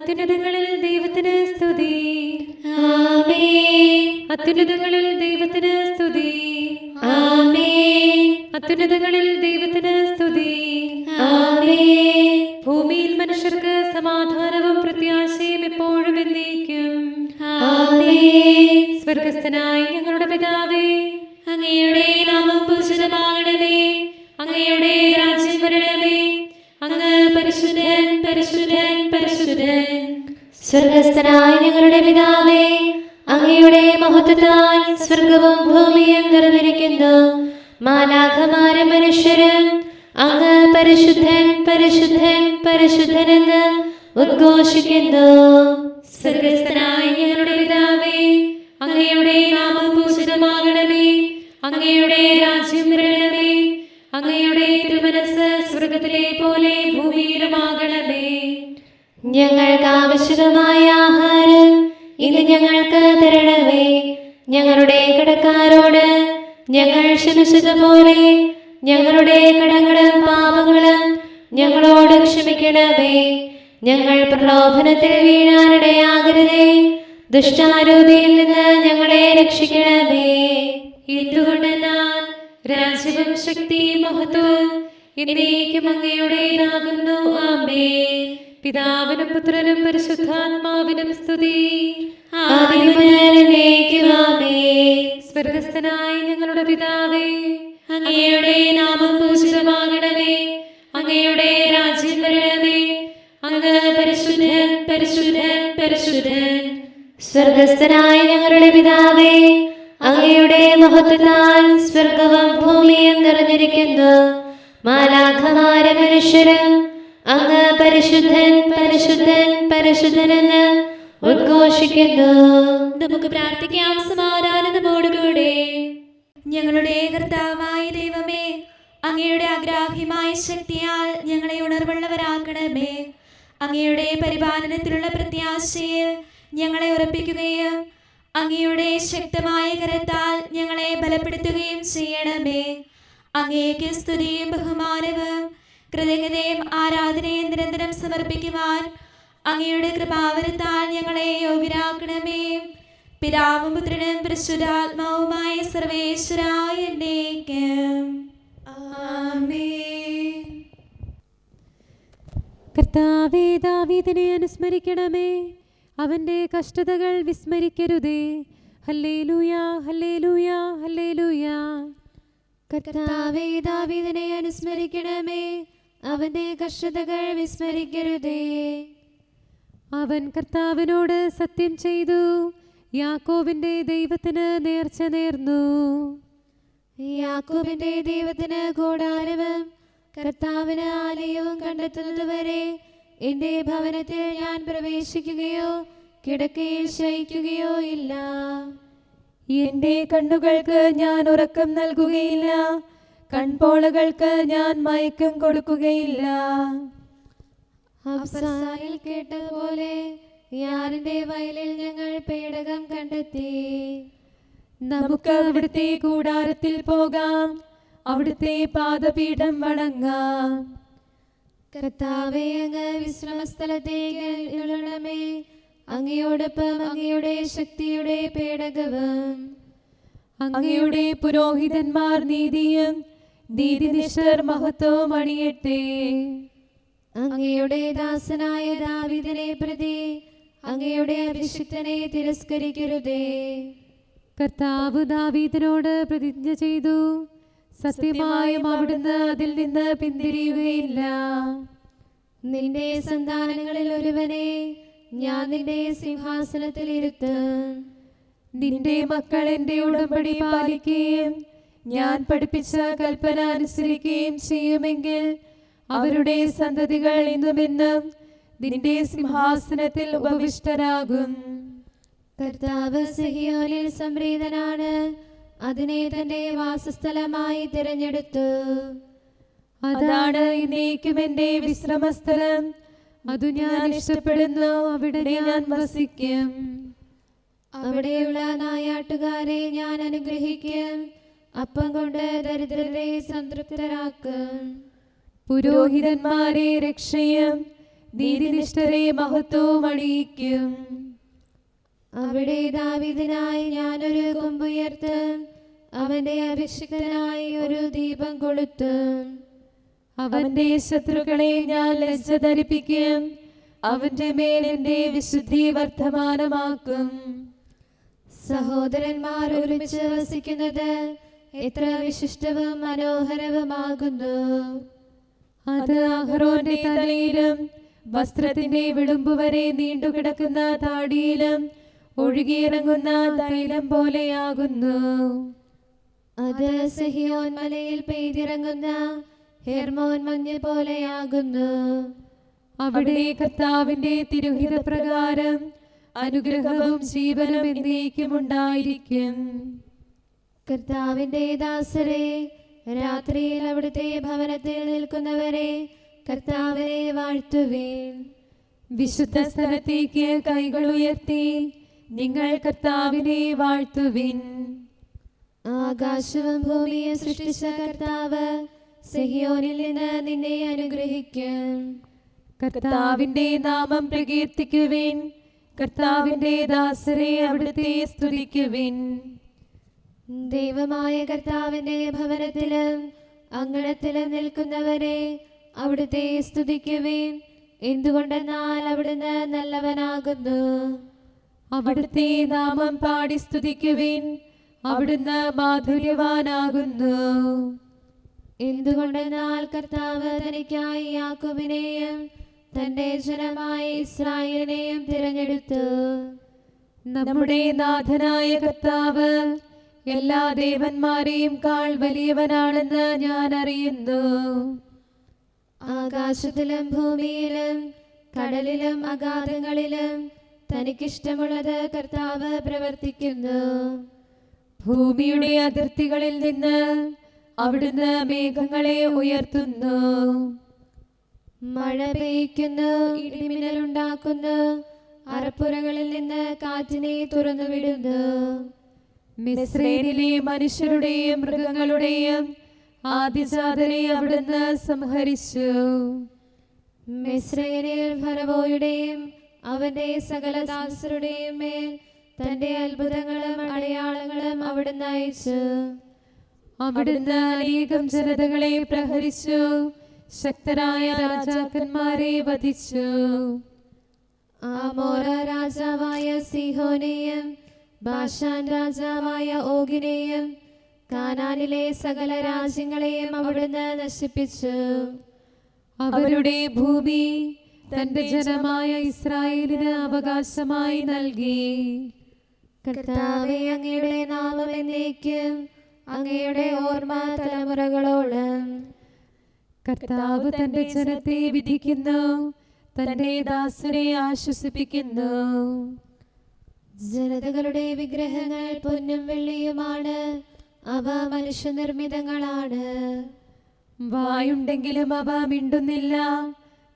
അത്യുന്നതങ്ങളിൽ ദൈവത്തിന് സ്തുതി. ആമേൻ. അത്യുന്നതങ്ങളിൽ ദൈവത്തിന് സ്തുതി. ആമേൻ. അത്യുന്നതങ്ങളിൽ ദൈവത്തിന് സ്തുതി. ആമേൻ. ഭൂമിയിൽ മനുഷ്യർക്ക് സമാധാനവും പ്രത്യാശയും എപ്പോഴും എന്നേക്കും. ആമേൻ. സ്വർഗസ്ഥനായ ഞങ്ങളുടെ പിതാവേ, അങ്ങയുടെ നാമം പൂജിതമാകണമേ. അങ്ങയുടെ രാജ്യം വരണമേ. അങ്ങ് പരിശുദ്ധൻ, പരിശുദ്ധൻ, പരിശുദ്ധൻ. സ്വർഗസ്ഥനായ ഞങ്ങളുടെ പിതാവേ, അങ്ങയുടെ മഹത്വത്താൽ സ്വർഗവും ഭൂമിയും നിറഞ്ഞിരിക്കുന്നു. മാലാഖമാരും മനുഷ്യരും അങ്ങ് പരിശുദ്ധൻ, പരിശുദ്ധൻ, പരിശുദ്ധനെന്ന് ഉദ്ഘോഷിക്കുന്നു. സ്വർഗസ്ഥനായ ഞങ്ങളുടെ പിതാവേ, അങ്ങയുടെ നാമം പൂജിതമാകണമേ. അങ്ങയുടെ രാജ്യം വരണമേ. അങ്ങയുടെ തിരുമനസ്സ് സ്വർഗത്തിലെ പോലെ ഭൂമിയിലുമാകണമേ. ഞങ്ങൾക്ക് ആവശ്യമായ ആഹാരം ഇന്ന് ഞങ്ങൾക്ക് തരണമേ. ഞങ്ങളുടെ കടക്കാരോട് ഞങ്ങൾ ക്ഷമിച്ചതുപോലെ ഞങ്ങളുടെ കടങ്ങളും പാപങ്ങളും ഞങ്ങളോട് ക്ഷമിക്കണമേ. ഞങ്ങൾ പ്രലോഭനത്തിൽ വീഴാനിടയാകരുതേ. ദുഷ്ടാരൂപിയിൽ നിന്ന് ഞങ്ങളെ രക്ഷിക്കണമേ. എന്തുകൊണ്ടെന്നാൽ രാജ്യവും ശക്തിയും മഹത്വവും എന്നേക്കും അങ്ങയുടേതാകുന്നു. ആമേൻ. പിതാവിനും പുത്രനും പരിശുദ്ധാത്മാവിനും സ്തുതി. ആദിയും മുതൽ എന്നേക്കും ആമേൻ. സ്വർഗസ്ഥനായ ഞങ്ങളുടെ പിതാവേ, അങ്ങയുടെ നാമം പൂജിതമാകണമേ. അങ്ങയുടെ രാജ്യം വരണമേ. അങ്ങ് പരിശുദ്ധൻ, പരിശുദ്ധൻ, പരിശുദ്ധൻ. സ്വർഗസ്ഥനായ ഞങ്ങളുടെ പിതാവേ, അങ്ങയുടെ മഹത്വത്താൽ സ്വർഗവും ഭൂമിയും നിറഞ്ഞിരിക്കുന്നു. മാലാഖമാരും മനുഷ്യരും അങ്ങ് പരിശുദ്ധൻ, പരിശുദ്ധൻ, പരിശുദ്ധനെന്ന് ഉദ്ഘോഷിക്കുന്നു. നമുക്ക് പ്രാർത്ഥിക്കാം സമാധാനത്തോടുകൂടെ. ഞങ്ങളുടെ കർത്താവായ ദൈവമേ, അങ്ങയുടെ അഗ്രാഹ്യമായ ശക്തിയാൽ ഞങ്ങളെ ഉണർവുള്ളവരാക്കണമേ. അങ്ങയുടെ പരിപാലനത്തിലുള്ള പ്രത്യാശയിൽ ഞങ്ങളെ ഉറപ്പിക്കുകയും അങ്ങയുടെ ശക്തമായ കരത്താൽ ഞങ്ങളെ ബലപ്പെടുത്തുകയും ചെയ്യണമേ. അങ്ങേക്ക് സ്തുതിയും ബഹുമാനവും കൃതജ്ഞതയും ആരാധനയും നിരന്തരം സമർപ്പിക്കുവാൻ അങ്ങയുടെ കൃപാവരത്താൽ ഞങ്ങളെ യോഗ്യരാക്കണമേ. പിതാവും പുത്രനും പരിശുദ്ധാത്മാവുമായ സർവേശ്വരായ എന്നേക്കും. ആമേൻ. കർത്താവേ, ദാവീദിനെ അനുസ്മരിക്കണമേ. അവന്റെ കഷ്ടതകൾ വിസ്മരിക്കരുതേ. Hallelujah, hallelujah, hallelujah. കർത്താവേ, ദാവീദിനെ അനുസ്മരിക്കണമേ. അവന്റെ കഷ്ടതകൾ വിസ്മരിക്കരുതേ. അവൻ കർത്താവിനോട് സത്യം ചെയ്തു. യാക്കോബിന്റെ ദൈവത്തിന് നേർച്ച നേർന്നു. യാക്കോബിന്റെ ദൈവത്തിന് കൂടാരവും കർത്താവിന് ആലയവും കണ്ടെത്തുന്നതുവരെ എന്റെ ഭവനത്തിൽ ഞാൻ പ്രവേശിക്കുകയോ കിടക്കയിൽ ശയിക്കുകയോ ഇല്ല. എന്റെ കണ്ണുകൾക്ക് ഞാൻ ഉറക്കം നൽകുകയില്ല. കൺപോളകൾക്ക് ഞാൻ മയക്കം കൊടുക്കുകയില്ല. അബ്സായിൽ കേട്ടതുപോലെ യാറിന്റെ വയലിൽ ഞങ്ങൾ പേടകം കണ്ടെത്തി. നമുക്ക് അവിടുത്തെ കൂടാരത്തിൽ പോകാം. അവിടുത്തെ പാദപീഠം വണങ്ങാം. കർത്താവേ, അങ്ങ് വിശ്രമസ്ഥലത്തേക്ക് എഴുന്നള്ളണമേ. അങ്ങയോടൊപ്പം അങ്ങയുടെ ശക്തിയുടെ പേടകവും അങ്ങയുടെ പുരോഹിതന്മാർ നീതിയും നീതിനിഷ്ഠർ മഹത്വവും അണിയട്ടെ. അങ്ങയുടെ ദാസനായ ദാവീദിനെ പ്രതി അങ്ങയുടെ അഭിഷിക്തനെ തിരസ്കരിക്കരുതേ. കർത്താവ് ദാവീദിനോട് പ്രതിജ്ഞ ചെയ്തു. സത്യമായും അവിടുന്ന് അതിൽ നിന്ന് പിന്തിരിയുകയില്ല. നിന്റെ സന്താനങ്ങളിൽ ഒരുവനെ ഞാൻ നിന്റെ സിംഹാസനത്തിൽ ഇരുത്തും. നിന്റെ മക്കൾ എന്റെ ഉടമ്പടി പാലിക്കുകയും ഞാൻ പഠിപ്പിച്ച കൽപ്പന അനുസരിക്കുകയും ചെയ്യുമെങ്കിൽ അവരുടെ സന്തതികൾ എന്നുമെന്നും നിന്റെ സിംഹാസനത്തിൽ ഉപവിഷ്ടരാകും. കർത്താവ് സിഹിയോനിൽ സംപ്രീതനാണ്. അതിനെ തന്റെ വാസസ്ഥലമായി തിരഞ്ഞെടുത്തു. അതാണ് എന്നേക്കും എന്റെ വിശ്രമസ്ഥലം. അതു ഞാൻ ഇഷ്ടപ്പെടുന്നു. അവിടെ ഞാൻ വസിക്കും. അവിടെയുള്ള നായാട്ടുകാരെ ഞാൻ അനുഗ്രഹിക്കും. അപ്പം കൊണ്ട് ദരിദ്രരെ സംതൃപ്തരാക്കും. പുരോഹിതന്മാരെ രക്ഷയും നീതിനിഷ്ഠരെ മഹത്വവും അണിയിക്കും. അവിടെ ദാവീദിനായി ഞാനൊരു കൊമ്പുയർത്തും, അവന്റെ അഭിഷിക്തനായി ഒരു ദീപം കൊളുത്തും. അവന്റെ ശത്രുക്കളെ ഞാൻ ലജ്ജ ധരിപ്പിക്കും, അവന്റെ മേൽ എന്റെ വിശുദ്ധി വർദ്ധമാനമാക്കും. സഹോദരന്മാർ ഒരുമിച്ച് വസിക്കുന്നത് എത്ര വിശിഷ്ടവും മനോഹരവുമാകുന്നു. അത് അഹ്റോന്റെ തലയിലും വസ്ത്രത്തിന്റെ വിളുമ്പുവരെ നീണ്ടുകിടക്കുന്ന താടിയിലും ഒഴുകിയിറങ്ങുന്ന തൈലം പോലെയാകുന്നു. അത് സിഹിയോൻ മലയിൽ പെയ്തിറങ്ങുന്ന ഹെർമോൻ മഞ്ഞ് പോലെയാകുന്നു. അവിടെ കർത്താവിന്റെ തിരുഹിത പ്രകാരം അനുഗ്രഹവും ജീവനും എന്നേക്കും ഉണ്ടായിരിക്കും. കർത്താവിന്റെ ദാസരെ, രാത്രിയിൽ അവിടുത്തെ ഭവനത്തിൽ നിൽക്കുന്നവരെ കർത്താവിനെ വാഴ്ത്തുവിൻ. വിശുദ്ധ സ്ഥലത്തേക്ക് കൈകൾ ഉയർത്തി നിങ്ങൾ കർത്താവിനെ വാഴ്ത്തുവിൻ. ആകാശവും ഭൂമിയും സൃഷ്ടിച്ച കർത്താവ് സിഹിയോനിൽ നിന്ന് നിന്നെ അനുഗ്രഹിക്കും. കർത്താവിന്റെ നാമം പ്രകീർത്തിക്കുവിൻ, കർത്താവിന്റെ ദാസരെ അവിടുത്തെ സ്തുതിക്കുവിൻ. ദൈവമായ കർത്താവിന്റെ ഭവനത്തിലും അങ്കണത്തിലും നിൽക്കുന്നവരെ അവിടുത്തെ സ്തുതിക്കുവിൻ. എന്തുകൊണ്ടെന്നാൽ അവിടുന്ന് നല്ലവനാകുന്നു. അവിടുത്തെ നാമം പാടി സ്തുതിക്കുവിൻ, അവിടുന്ന് മാധുര്യവാനാകുന്നു. എന്തുകൊണ്ടെന്നാൽ കർത്താവ് തനിക്കായി യാക്കോബിനെയും തന്റെ ജനമായ ഇസ്രായേലിനെയും തിരഞ്ഞെടുത്തു. നമ്മുടെ നാഥനായ കർത്താവ് എല്ലാ ദേവന്മാരെയും കാൾ വലിയവനാണെന്ന് ഞാൻ അറിയുന്നു. ആകാശത്തിലും ഭൂമിയിലും കടലിലും അഗാധങ്ങളിലും തനിക്കിഷ്ടമുള്ളത് കർത്താവ് പ്രവർത്തിക്കുന്നു. ഭൂമിയുടെ അതിർത്തികളിൽ നിന്ന് അവിടുന്ന് മേഘങ്ങളെ ഉയർത്തുന്നു. മഴ പെയ്യ്ക്കുന്നു, ഇടിമിന്നലുണ്ടാക്കുന്നു, അറപ്പുരകളിൽ നിന്ന് കാറ്റിനെ തുറന്നുവിടുന്നു. മിസ്രൈമിലെ മനുഷ്യരുടെയും മൃഗങ്ങളുടെയും ആദിജാതരെ അവിടുന്ന് സംഹരിച്ചു. മിസ്രൈമിൽ ഫറവോയുടെയും അവന്റെ സകല ദാസരുടെയും മേൽ തന്റെ അത്ഭുതങ്ങളും അടയാളങ്ങളും അവിടുന്ന് അയച്ചു. അവിടുന്ന് അനേകം ജനതകളെ പ്രഹരിച്ചു, ശക്തരായ രാജാക്കന്മാരെ വധിച്ചു. ആമോര രാജാവായ സീഹോനെയും ബാഷാൻ രാജാവായ ഓഗിനെയും കാനാനിലെ സകല രാജ്യങ്ങളെയും അവിടുന്ന് നശിപ്പിച്ചു. അവരുടെ ഭൂമി തന്റെ ജനമായ ഇസ്രായേലിന് അവകാശമായി നൽകി. കർത്താവേ, അങ്ങയുടെ നാമം എന്നേക്കും, അങ്ങയുടെ ഓർമ്മ തലമുറകളോളം. കർത്താവ് തന്റെ ജനത്തെ വിധിക്കുന്നു, തന്റെ ദാസരെ ആശ്വസിപ്പിക്കുന്നു. ജനതകളുടെ വിഗ്രഹങ്ങൾ പൊന്നും വെള്ളിയുമാണ്, അവ മനുഷ്യനിർമ്മിതങ്ങളാണ്. വായുണ്ടെങ്കിലും അവ മിണ്ടുന്നില്ല,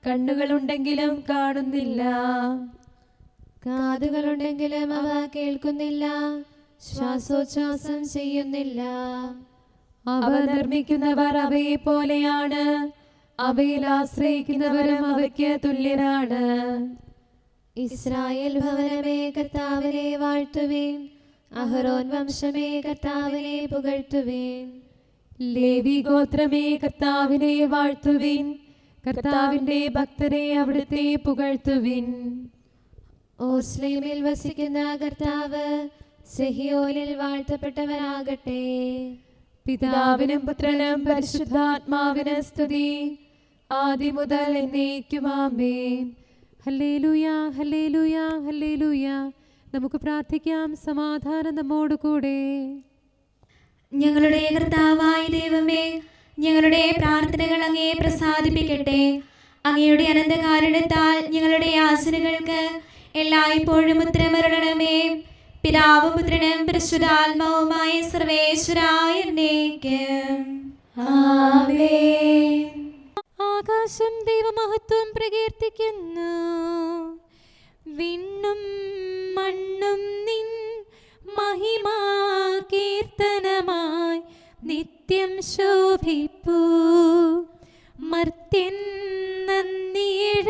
കണ്ണുകളുണ്ടെങ്കിലും കാണുന്നില്ല, കാതുകളുണ്ടെങ്കിലും അവ കേൾക്കുന്നില്ല, ശ്വാസോച്ഛ്വാസം ചെയ്യുന്നില്ല. അവ നിർമ്മിക്കുന്നവർ അവയെ പോലെയാണ്, അവയിൽ ആശ്രയിക്കുന്നവരും അവയ്ക്ക് തുല്യരാണ്. ഇസ്രായേൽ ഭവനമേ, കർത്താവിനെ വാഴ്ത്തുവിൻ. അഹ്റോൻ വംശമേ, കർത്താവിനെ പുകഴ്ത്തുവിൻ. ലേവി ഗോത്രമേ, കർത്താവിനെ വാഴ്ത്തുവിൻ. കർത്താവിന്റെ ഭക്തരെ അവിടുത്തെ പുകഴ്ത്തുവിൻ. ഓസ്ലേമിൽ വസിക്കുന്ന കർത്താവ് സിഹിയോനിൽ വാഴ്ത്തപ്പെട്ടവനാകട്ടെ. പിതാവിനും പുത്രനും പരിശുദ്ധാത്മാവിന് സ്തുതി, ആദി മുതൽ എന്നേക്കും ആമേൻ. Hallelujah, hallelujah, hallelujah. നമുക്ക് പ്രാർത്ഥിക്കാം. സമാധാനം നമ്മോട് കൂടെ. ഞങ്ങളുടെ കർത്താവായ ദൈവമേ, ഞങ്ങളുടെ പ്രാർത്ഥനകൾ അങ്ങയെ പ്രസാദിപ്പിക്കട്ടെ. അങ്ങയുടെ അനന്തകാരുണ്യത്താൽ ഞങ്ങളുടെ യാചനകൾക്ക് എല്ലായ്പ്പോഴും ഉത്തരമരുളണമേ. പിതാവും പുത്രനും പരിശുദ്ധാത്മാവുമായ സർവേശ്വരായ എന്നേക്കും ആമേൻ. ആകാശം ദൈവമഹത്വം പ്രകീർത്തിക്കുന്നു, വിണ്ണും മണ്ണും നിൻ മഹിമാ കീർത്തനമായി നിത്യം ശോഭിപ്പൂ. മർത്യൻ നന്ദിയിഴ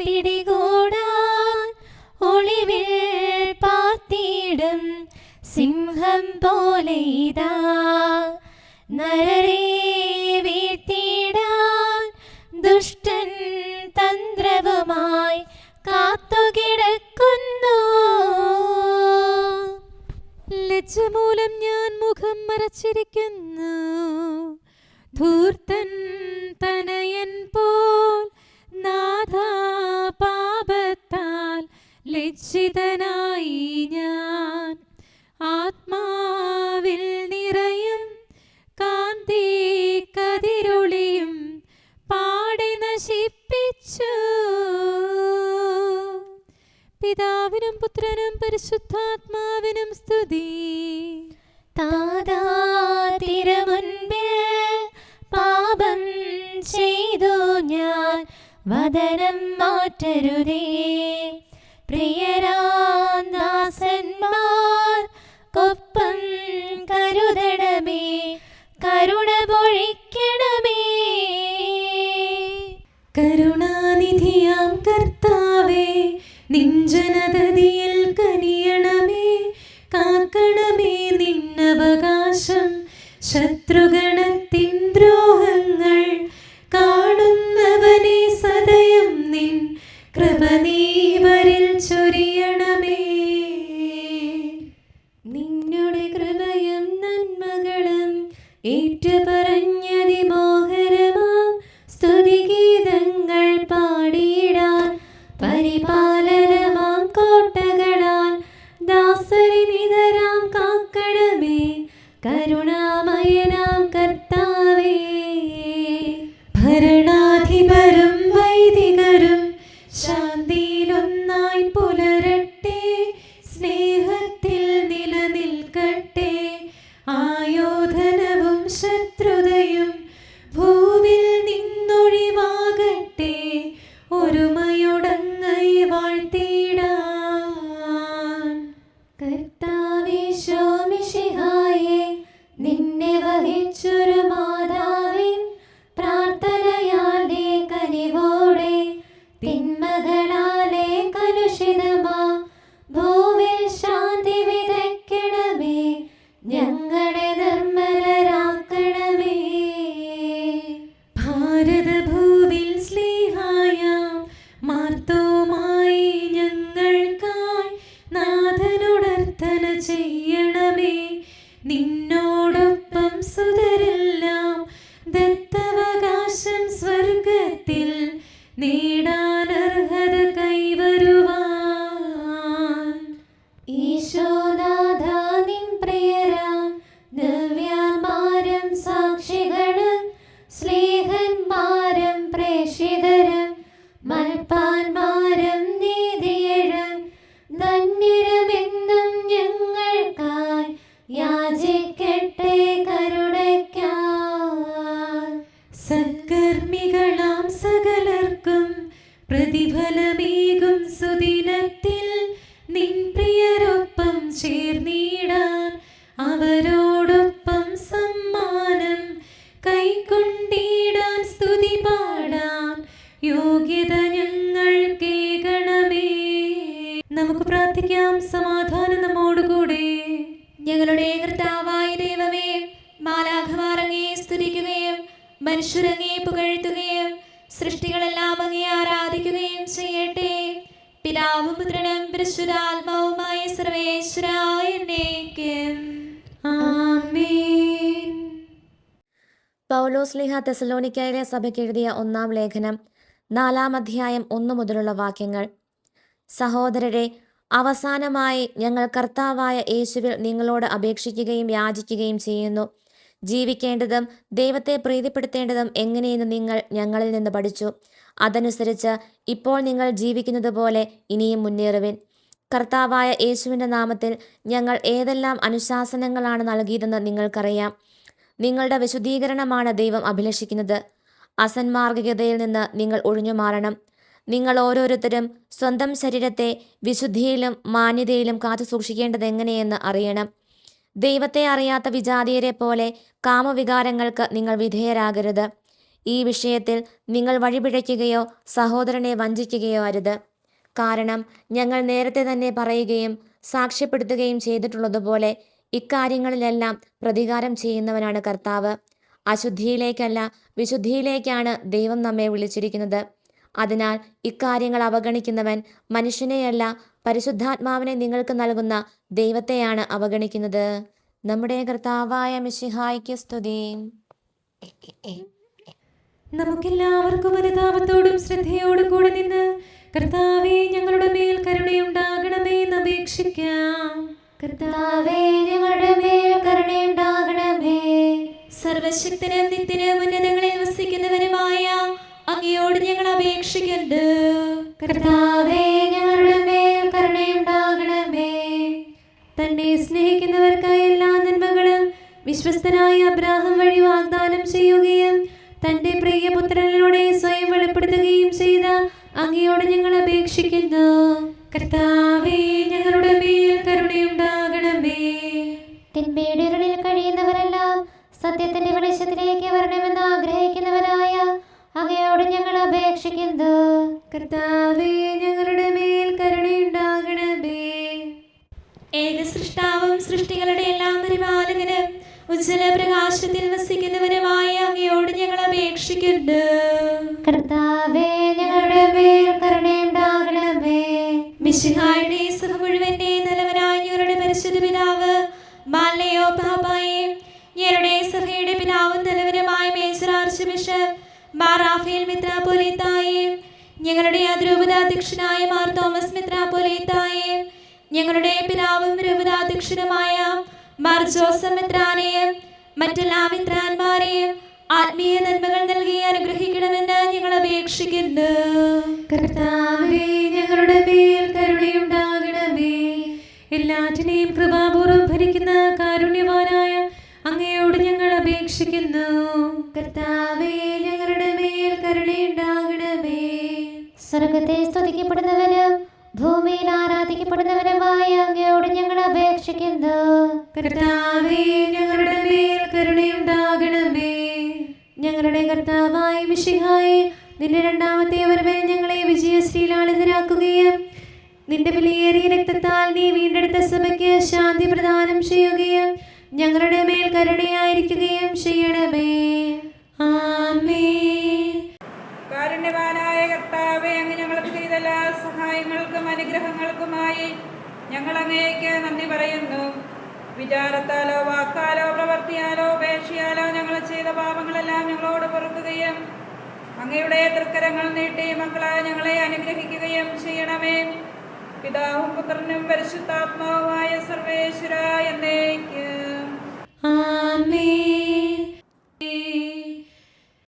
പിടികൂടാൻ ഒളിവിൽ പാർത്തിടും സിംഹം പോലെ ഇതാ നരരെ വീഴ്ത്തിയിടാൻ ദുഷ്ടൻ തന്ത്രവുമായി കാത്തുകിടക്കുന്നു. ലജ്ജ മൂലം ഞാൻ മുഖം മറച്ചിരിക്കുന്നു. ധൂർത്തൻ തനയൻ പോൽ നാഥാ പാപത്താൽ ലജ്ജിതനായി ഞാൻ. ആത്മാവിൽ നിറയും കാന്തി കതിരൊളിയും പാടി നശിപ്പിച്ചു. പിതാവിനും പുത്രനും പരിശുദ്ധാത്മാവിനും സ്തുതി. താതാ തിരുമുൻപിൽ പാപം ചെയ്തു ഞാൻ, വദനം മാറ്റരുതേ. പ്രിയരാദാസന്മാർക്കൊപ്പം കരുതണമേ, കരുണ പൊഴിക്കണമേ. കരുണാനിധിയാം കർത്താവേ, നിഞ്ജനതതിയിൽ കനിയണമേ. കാക്കണമേ നിന്നവകാശം, ശത്രുഗണത്തിൻ ദ്രോഹങ്ങൾ കാണുന്നവനെ സദയം നിൻ കൃപ നീവരിൽ ചൊരിയണമേ. നിന്നുടെ കൃപയും നന്മകളും ഏറ്റുപറഞ്ഞതിമോഹരമാം സ്തുതിഗീതങ്ങൾ പാടിയിടാൻ പരിപാലനമാം കോട്ടകളാൽ ദാസരി നിതരാം കാക്കണമേ, കരുണാമയനാം കർത്താവേ. ഭരണാധിപരും വൈദികരും ശാന്തിയിലൊന്നായി പുലരട്ടെ, സ്നേഹത്തിൽ നിലനിൽക്കട്ടെ. ആയോധനവും ശത്രുതയും ഭൂവിൽ നിന്നൊഴിവാകട്ടെ, ഒരുമയുടങ്ങൈ വാഴ്ത്തിടാൻ. കർത്താവേ ശോമിശിഹായേ, നിന്നെ വഹിച്ചൊരു മാതാവിൻ പ്രാർത്ഥനയാലെ കനിവോടെ തിന്മകളാലെ കലുഷിതമാ ഭൂവിൽ ശാന്തി വിതയ്ക്കണമേ, ഞങ്ങളെ നിർമ്മലരാക്കണമേ. ഭാരതഭൂവിൽ സ്ലീഹായാം മാർത്തോമായി ഞങ്ങൾക്കായി നാഥനുടർത്തന ചെയ്യണമേ. നിന്നോടൊപ്പം സുതരെല്ലാം ദത്തവകാശം സ്വർഗത്തിൽ നേടാനർഹത കൈവരുവാൻ. ഈശോനാഥ നിൻ പ്രിയരാം ദിവ്യന്മാരും സാക്ഷികളും സ്നേഹന്മാരും പ്രേക്ഷിതരും മൽപ്പാന്മാരും നീതിയഴും ധന്യരുമെന്നും ഞങ്ങൾക്കായി യാചിക്കട്ടെ കരുണയ്ക്കായി. സത്കർമ്മികളാം സകലർക്കും പ്രതിഫലമേകും സുദിനത്തിൽ നിൻ പ്രിയരൊപ്പം ചേർന്നിടാൻ, അവരോടൊപ്പം സമ്മാനം കൈക്കൊണ്ടിടാൻ, സ്തുതി പാടാൻ യോഗ്യത ഞങ്ങൾക്കേകണമേ. നമുക്ക് പ്രാർത്ഥിക്കാം. സമാധാനം നമ്മോടുകൂടെ. ഞങ്ങളുടെ കർത്താവായ ദൈവമേ, മാലാഖമാർ അങ്ങയെ സ്തുതിക്കുകയും മനുഷ്യരങ്ങേ പുകഴ്ത്തുകയും സൃഷ്ടികളെല്ലാം അങ്ങേ ആരാധിക്കുകയും ചെയ്യട്ടെ. പിതാവും പുത്രനും പരിശുദ്ധാത്മാവുമായ സർവേശ്വരായ എന്നേക്കും ആമേൻ. പൗലോസ് ലീഹ തെസലോനിക്കയിലെ സഭയ്ക്ക് എഴുതിയ 1-ാം ലേഖനം 4-ാം അധ്യായം 1 മുതലുള്ള വാക്യങ്ങൾ. സഹോദരരെ, അവസാനമായി ഞങ്ങൾ കർത്താവായ യേശുവിൽ നിങ്ങളോട് അപേക്ഷിക്കുകയും യാചിക്കുകയും ചെയ്യുന്നു. ജീവിക്കേണ്ടതും ദൈവത്തെ പ്രീതിപ്പെടുത്തേണ്ടതും എങ്ങനെയെന്ന് നിങ്ങൾ ഞങ്ങളിൽ നിന്ന് പഠിച്ചു. അതനുസരിച്ച് ഇപ്പോൾ നിങ്ങൾ ജീവിക്കുന്നത് പോലെ ഇനിയും മുന്നേറുവിൻ. കർത്താവായ യേശുവിൻ്റെ നാമത്തിൽ ഞങ്ങൾ ഏതെല്ലാം അനുശാസനങ്ങളാണ് നൽകിയതെന്ന് നിങ്ങൾക്കറിയാം. നിങ്ങളുടെ വിശുദ്ധീകരണമാണ് ദൈവം അഭിലഷിക്കുന്നത്. അസന്മാർഗികതയിൽ നിന്ന് നിങ്ങൾ ഒഴിഞ്ഞു മാറണം. നിങ്ങൾ ഓരോരുത്തരും സ്വന്തം ശരീരത്തെ വിശുദ്ധിയിലും മാന്യതയിലും കാത്തു സൂക്ഷിക്കേണ്ടത് എങ്ങനെയെന്ന് അറിയണം. ദൈവത്തെ അറിയാത്ത വിജാതീയരെ പോലെ കാമവികാരങ്ങൾക്ക് നിങ്ങൾ വിധേയരാകരുത്. ഈ വിഷയത്തിൽ നിങ്ങൾ വഴിപിഴയ്ക്കുകയോ സഹോദരനെ വഞ്ചിക്കുകയോ അരുത്. കാരണം ഞങ്ങൾ നേരത്തെ തന്നെ പറയുകയും സാക്ഷ്യപ്പെടുത്തുകയും ചെയ്തിട്ടുള്ളതുപോലെ ഇക്കാര്യങ്ങളിലെല്ലാം പ്രതികാരം ചെയ്യുന്നവനാണ് കർത്താവ്. അശുദ്ധിയിലേക്കല്ല, വിശുദ്ധിയിലേക്കാണ് ദൈവം നമ്മെ വിളിച്ചിരിക്കുന്നത്. അതിനാൽ ഇക്കാര്യങ്ങൾ അവഗണിക്കുന്നവൻ മനുഷ്യനെയല്ല, പരിശുദ്ധാത്മാവിനെ നിങ്ങൾക്ക് നൽകുന്ന ദൈവത്തെയാണ് അവഗണിക്കുന്നത്. നമ്മുടെ കർത്താവായ മിശിഹായ്ക്ക് സ്തുതി. നമുക്കെല്ലാവർക്കും അനുതാപത്തോടും ശ്രദ്ധയോടും കൂടെ നിന്ന് കർത്താവേ ഞങ്ങളുടെ മേൽ കരുണയുണ്ടാകണമേ എന്ന് അപേക്ഷിക്കാം. കർത്താവേ ഞങ്ങളുടെ മേൽ കരുണയുണ്ടാകണമേ. സർവശക്തനും നിത്യനും ഉന്നതങ്ങളിൽ വസിക്കുന്നവനുമായ അങ്ങയോട് ഞങ്ങൾ അപേക്ഷിക്കുന്നു. കർത്താവേ ഞങ്ങളുടെ മേൽ കരുണയുണ്ടാകണമേ. തന്നെ സ്നേഹിക്കുന്നവർക്കായി എല്ലാ നന്മകളും വിശ്വസ്തനായ അബ്രാഹാം വഴി വാഗ്ദാനം ചെയ്യുകയും തന്റെ പ്രിയപുത്രനിലൂടെ സ്വയം വെളിപ്പെടുത്തുകയും ചെയ്ത അങ്ങയോട് ഞങ്ങൾ അപേക്ഷിക്കുന്നു. കർത്താവേ ഞങ്ങളുടെ മേൽ കരുണയുണ്ടാകണമേ. തിന്മയുടെ ഇരുളിൽ കഴിയുന്നവരെല്ലാം സത്യത്തിന്റെ വെളിച്ചത്തിലേക്ക് വരണമെന്ന് ആഗ്രഹിക്കുന്നവരായ അങ്ങയോട് ഞങ്ങൾ അപേക്ഷിക്കുന്നു. കർത്താവേ ഞങ്ങളുടെ മേൽ കരുണയുണ്ടാകണമേ. ഏക സൃഷ്ടാവും സൃഷ്ടികളുടെ എല്ലാം പരിപാലകനും ഉജ്ജ്വല പ്രകാശത്തിൽ വസിക്കുന്നവനുമായ അങ്ങയോട് ഞങ്ങൾ അപേക്ഷിക്കുന്നു. കർത്താവേ ഞങ്ങളുടെ മേൽ കരുണയുണ്ടാകണമേ. മിശിഹായുടെ സഭ മുഴുവന്റെ തലവനായ ഞങ്ങളുടെ പരിശുദ്ധ പിതാവ് മാലയോ പാപ്പായും ഞങ്ങളുടെ സഭയുടെ പിതാവും തലവനുമായ മേജർ ആർച്ച് ബിഷപ്പ് മാർ റാഫേൽ മെത്രാപ്പൊലീത്തായും ഞങ്ങളുടെ അതിരൂപതാധ്യക്ഷനായ മാർ തോമസ് മെത്രാപ്പൊലീത്തായും ഞങ്ങളുടെ പിതാവും രൂപതാധ്യക്ഷനുമായ മാർ ജോസഫ് മെത്രാനെയും മറ്റെല്ലാ മെത്രാന്മാരെയും ആത്മീയ നന്മകൾ നൽകി അനുഗ്രഹിക്കണമെന്ന് ഞങ്ങൾ അപേക്ഷിക്കുന്നു. കർത്താവേ ഞങ്ങളുടെ മേൽ കരുണയുണ്ടാകണമേ. എല്ലാറ്റിനെയും കൃപാപൂർവ്വം ഭരിക്കുന്ന കാരുണ്യവാനായ അങ്ങയോട് ഞങ്ങൾ അപേക്ഷിക്കുന്നു. കർത്താവേ ഞങ്ങളുടെ മേൽ കരുണയുണ്ടാകണമേ. സ്വർഗത്തെ സ്തുതിക്കപ്പെടുന്നവനും ഭൂമിയിൽ ആരാധിക്കപ്പെടുന്നവനുമായ അങ്ങയോട് ഞങ്ങൾ അപേക്ഷിക്കുന്നു. കർത്താവേ ഞങ്ങളുടെ മേൽ കരുണയുണ്ടാകണമേ. ഞങ്ങളുടെ കർത്താവായ മിശിഹായേ, നിന്റെ രണ്ടാമത്തെ വരവിൽ ഞങ്ങളെ വിജയശ്രീലാളിതരാക്കുകയും നിന്റെ വിലയേറിയ രക്തത്താൽ നീ വീണ്ടെടുത്ത സഭയ്ക്ക് ശാന്തി പ്രദാനം ചെയ്യുകയും ഞങ്ങളുടെ മേൽ കരുണയായിരിക്കുകയും ചെയ്യണമേ. ആമേൻ. കാരുണ്യവാനായ കർത്താവേ, അങ്ങ് ഞങ്ങൾക്ക് ചെയ്ത എല്ലാ സഹായങ്ങൾക്കും അനുഗ്രഹങ്ങൾക്കുമായി ഞങ്ങൾ അങ്ങേക്ക് നന്ദി പറയുന്നു. വിചാരത്താലോ വാക്കാലോ പ്രവർത്തിയാലോ ഉപേക്ഷയാലോ ഞങ്ങൾ ചെയ്ത പാപങ്ങളെല്ലാം ഞങ്ങളോട് പൊറുക്കുകയും അങ്ങയുടെ തൃക്കരങ്ങൾ നീട്ടി മക്കളായ ഞങ്ങളെ അനുഗ്രഹിക്കുകയും ചെയ്യണമേ. പിതാവും പുത്രനും പരിശുദ്ധാത്മാവുമായ സർവേശ്വര എന്നേ